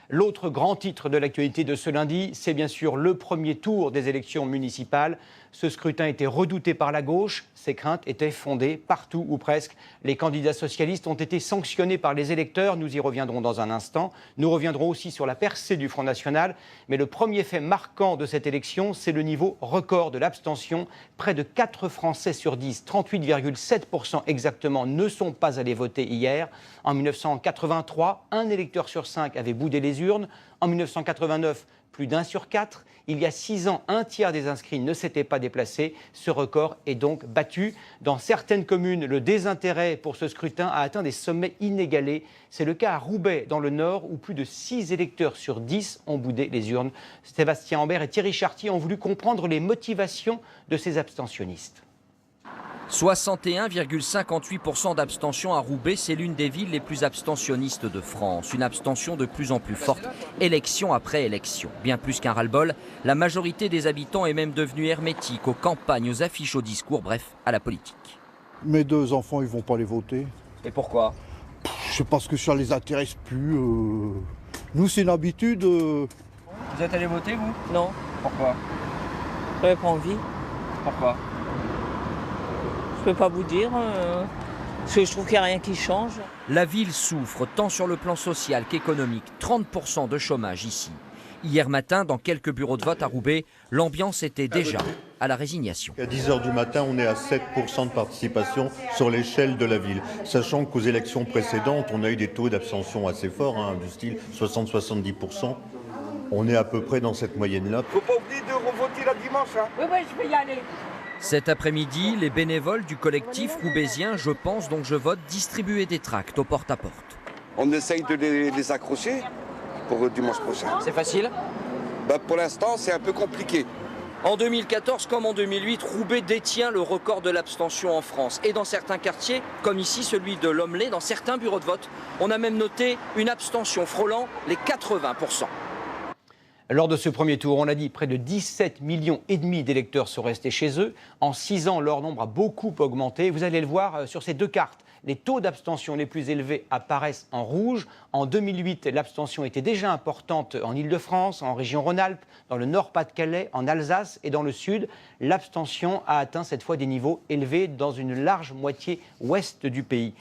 L'autre grand titre de l'actualité de ce lundi, c'est bien sûr le premier tour des élections municipales. Ce scrutin était redouté par la gauche, ses craintes étaient fondées partout ou presque. Les candidats socialistes ont été sanctionnés par les électeurs, nous y reviendrons dans un instant. Nous reviendrons aussi sur la percée du Front National. Mais le premier fait marquant de cette élection, c'est le niveau record de l'abstention. Près de 4 Français sur 10, 38,7% exactement, ne sont pas allés voter hier. En 1983, un électeur sur 5 avait boudé les urnes. En 1989, plus d'1 sur 4. Il y a 6 ans, un tiers des inscrits ne s'étaient pas déplacés. Ce record est donc battu. Dans certaines communes, le désintérêt pour ce scrutin a atteint des sommets inégalés. C'est le cas à Roubaix, dans le Nord, où plus de 6 électeurs sur 10 ont boudé les urnes. Sébastien Ambert et Thierry Chartier ont voulu comprendre les motivations de ces abstentionnistes. 61,58% d'abstention à Roubaix, c'est l'une des villes les plus abstentionnistes de France. Une abstention de plus en plus forte, élection après élection. Bien plus qu'un ras-le-bol, la majorité des habitants est même devenue hermétique aux campagnes, aux affiches, aux discours, bref, à la politique. Mes 2 enfants, ils vont pas les voter. Et pourquoi? Je sais pas ce que ça les intéresse plus. Nous, c'est une habitude. Vous êtes allé voter, vous? Non, Pourquoi? j'avais pas envie. Pourquoi? Je peux pas vous dire, parce que je trouve qu'il n'y a rien qui change. La ville souffre tant sur le plan social qu'économique. 30% de chômage ici. Hier matin, dans quelques bureaux de vote à Roubaix, l'ambiance était déjà à la résignation. À 10h du matin, on est à 7% de participation sur l'échelle de la ville. Sachant qu'aux élections précédentes, on a eu des taux d'abstention assez forts, du style 60-70%. On est à peu près dans cette moyenne-là. Faut pas oublier de revoter la dimanche. Oui, je vais y aller. Cet après-midi, les bénévoles du collectif roubaisien Je pense donc je vote distribuaient des tracts au porte-à-porte. On essaye de les accrocher pour dimanche prochain. C'est facile? Pour l'instant, c'est un peu compliqué. En 2014 comme en 2008, Roubaix détient le record de l'abstention en France. Et dans certains quartiers, comme ici celui de L'Homelet, dans certains bureaux de vote, on a même noté une abstention frôlant les 80%. Lors de ce premier tour, on l'a dit, près de 17,5 millions d'électeurs sont restés chez eux. En 6 ans, leur nombre a beaucoup augmenté. Vous allez le voir sur ces 2 cartes. Les taux d'abstention les plus élevés apparaissent en rouge. En 2008, l'abstention était déjà importante en Île-de-France, en région Rhône-Alpes, dans le Nord-Pas-de-Calais, en Alsace et dans le Sud. L'abstention a atteint cette fois des niveaux élevés dans une large moitié ouest du pays.